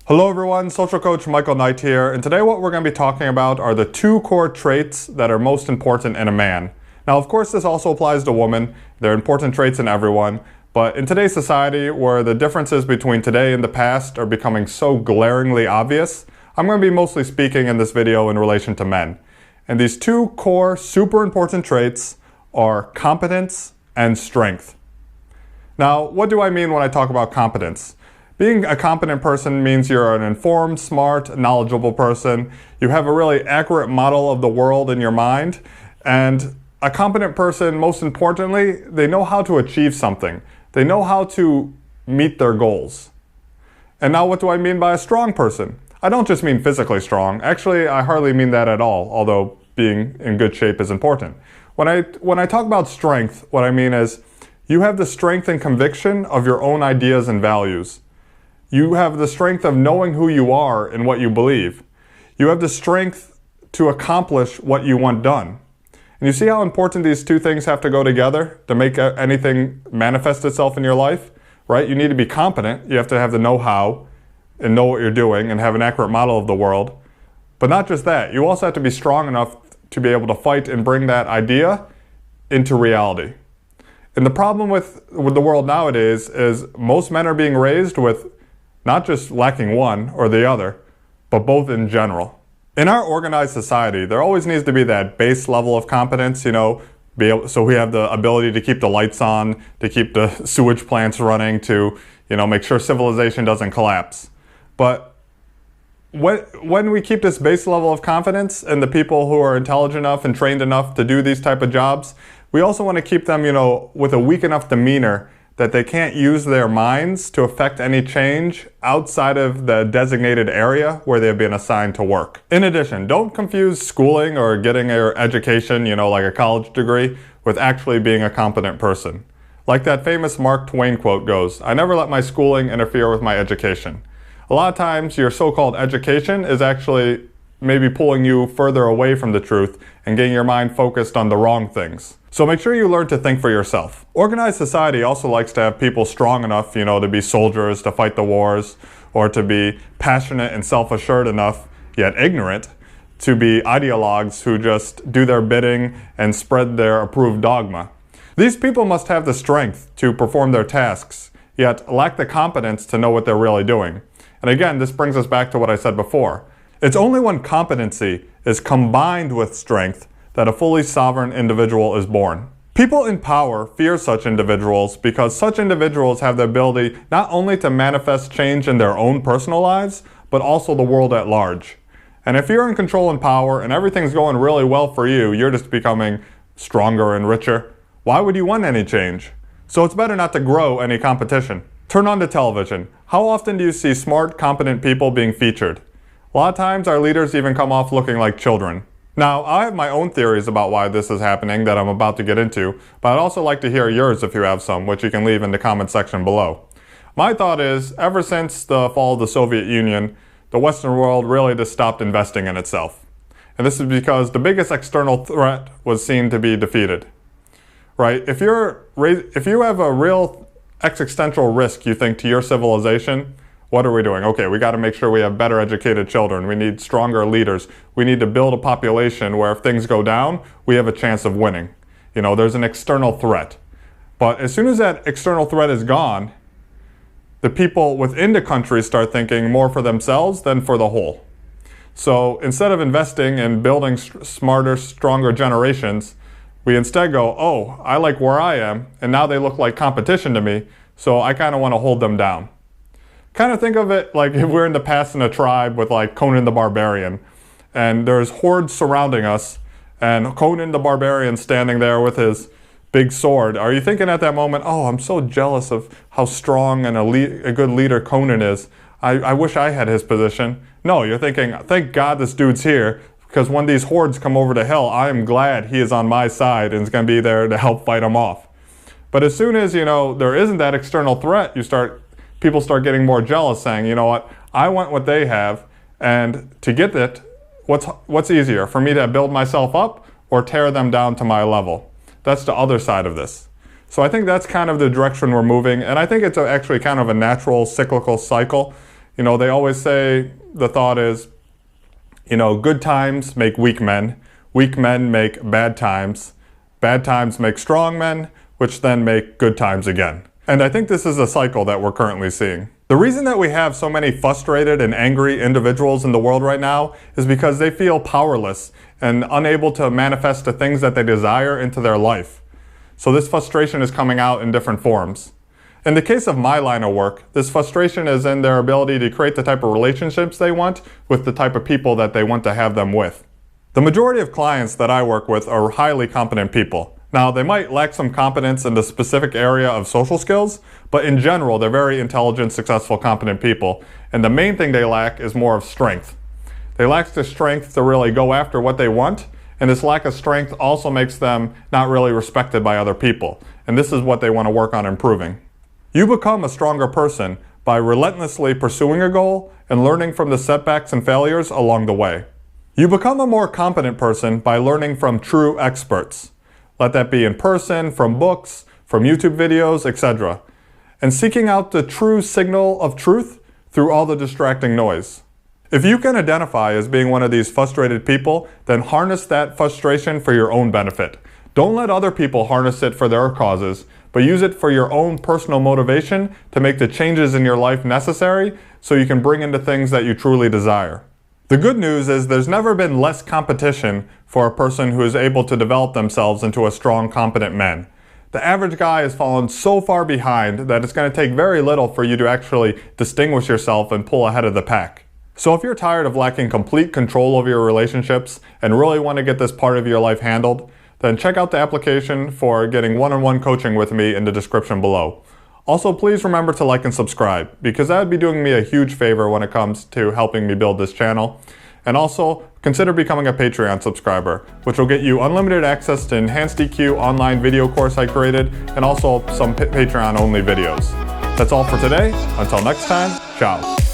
Hello everyone, Social Coach Michael Knight here, and today what we're going to be talking about are the two core traits that are most important in a man. Now of course this also applies to women, they're important traits in everyone, but in today's society where the differences between today and the past are becoming so glaringly obvious, I'm going to be mostly speaking in this video in relation to men. And these two core super important traits are competence and strength. Now what do I mean when I talk about competence? Being a competent person means you're an informed, smart, knowledgeable person. You have a really accurate model of the world in your mind. And a competent person, most importantly, they know how to achieve something. They know how to meet their goals. And now what do I mean by a strong person? I don't just mean physically strong. Actually, I hardly mean that at all, although being in good shape is important. When I talk about strength, what I mean is you have the strength and conviction of your own ideas and values. You have the strength of knowing who you are and what you believe. You have the strength to accomplish what you want done. And you see how important these two things have to go together to make anything manifest itself in your life, right? You need to be competent. You have to have the know-how and know what you're doing and have an accurate model of the world. But not just that, you also have to be strong enough to be able to fight and bring that idea into reality. And the problem with the world nowadays is most men are being raised with not just lacking one or the other, but both in general. In our organized society, there always needs to be that base level of competence, so we have the ability to keep the lights on, to keep the sewage plants running, to make sure civilization doesn't collapse. But when we keep this base level of confidence in the people who are intelligent enough and trained enough to do these type of jobs, we also want to keep them, with a weak enough demeanor that they can't use their minds to affect any change outside of the designated area where they've been assigned to work. In addition, don't confuse schooling or getting your education, like a college degree, with actually being a competent person. Like that famous Mark Twain quote goes, "I never let my schooling interfere with my education." A lot of times your so-called education is actually maybe pulling you further away from the truth and getting your mind focused on the wrong things. So make sure you learn to think for yourself. Organized society also likes to have people strong enough, to be soldiers, to fight the wars, or to be passionate and self-assured enough, yet ignorant, to be ideologues who just do their bidding and spread their approved dogma. These people must have the strength to perform their tasks, yet lack the competence to know what they're really doing. And again, this brings us back to what I said before. It's only when competency is combined with strength that a fully sovereign individual is born. People in power fear such individuals because such individuals have the ability not only to manifest change in their own personal lives, but also the world at large. And if you're in control and power and everything's going really well for you, you're just becoming stronger and richer, why would you want any change? So it's better not to grow any competition. Turn on the television. How often do you see smart, competent people being featured? A lot of times our leaders even come off looking like children. Now, I have my own theories about why this is happening that I'm about to get into, but I'd also like to hear yours if you have some, which you can leave in the comment section below. My thought is, ever since the fall of the Soviet Union, the Western world really just stopped investing in itself. And this is because the biggest external threat was seen to be defeated. Right? If you have a real existential risk, you think, to your civilization, what are we doing? Okay, we got to make sure we have better educated children. We need stronger leaders. We need to build a population where if things go down, we have a chance of winning. There's an external threat. But as soon as that external threat is gone, the people within the country start thinking more for themselves than for the whole. So instead of investing in building smarter, stronger generations, we instead go, oh, I like where I am, and now they look like competition to me, so I kind of want to hold them down. Kind of think of it like if we're in the past in a tribe with like Conan the Barbarian, and there's hordes surrounding us, and Conan the Barbarian standing there with his big sword. Are you thinking at that moment, oh, I'm so jealous of how strong and a good leader Conan is. I wish I had his position. No, you're thinking, thank God this dude's here, because when these hordes come over the hill, I am glad he is on my side and is going to be there to help fight them off. But as soon as, there isn't that external threat, people start getting more jealous, saying, you know what, I want what they have, and to get it, what's easier, for me to build myself up or tear them down to my level? That's the other side of this. So I think that's kind of the direction we're moving, and I think it's actually kind of a natural cyclical cycle. They always say, the thought is, good times make weak men make bad times make strong men, which then make good times again. And I think this is a cycle that we're currently seeing. The reason that we have so many frustrated and angry individuals in the world right now is because they feel powerless and unable to manifest the things that they desire into their life. So this frustration is coming out in different forms. In the case of my line of work, this frustration is in their ability to create the type of relationships they want with the type of people that they want to have them with. The majority of clients that I work with are highly competent people. Now, they might lack some competence in the specific area of social skills, but in general, they're very intelligent, successful, competent people. And the main thing they lack is more of strength. They lack the strength to really go after what they want, and this lack of strength also makes them not really respected by other people. And this is what they want to work on improving. You become a stronger person by relentlessly pursuing a goal and learning from the setbacks and failures along the way. You become a more competent person by learning from true experts. Let that be in person, from books, from YouTube videos, etc. And seeking out the true signal of truth through all the distracting noise. If you can identify as being one of these frustrated people, then harness that frustration for your own benefit. Don't let other people harness it for their causes, but use it for your own personal motivation to make the changes in your life necessary so you can bring into things that you truly desire. The good news is there's never been less competition for a person who is able to develop themselves into a strong, competent man. The average guy has fallen so far behind that it's going to take very little for you to actually distinguish yourself and pull ahead of the pack. So if you're tired of lacking complete control over your relationships and really want to get this part of your life handled, then check out the application for getting one-on-one coaching with me in the description below. Also, please remember to like and subscribe, because that would be doing me a huge favor when it comes to helping me build this channel. And also, consider becoming a Patreon subscriber, which will get you unlimited access to Enhanced EQ online video course I created, and also some Patreon-only videos. That's all for today. Until next time, ciao.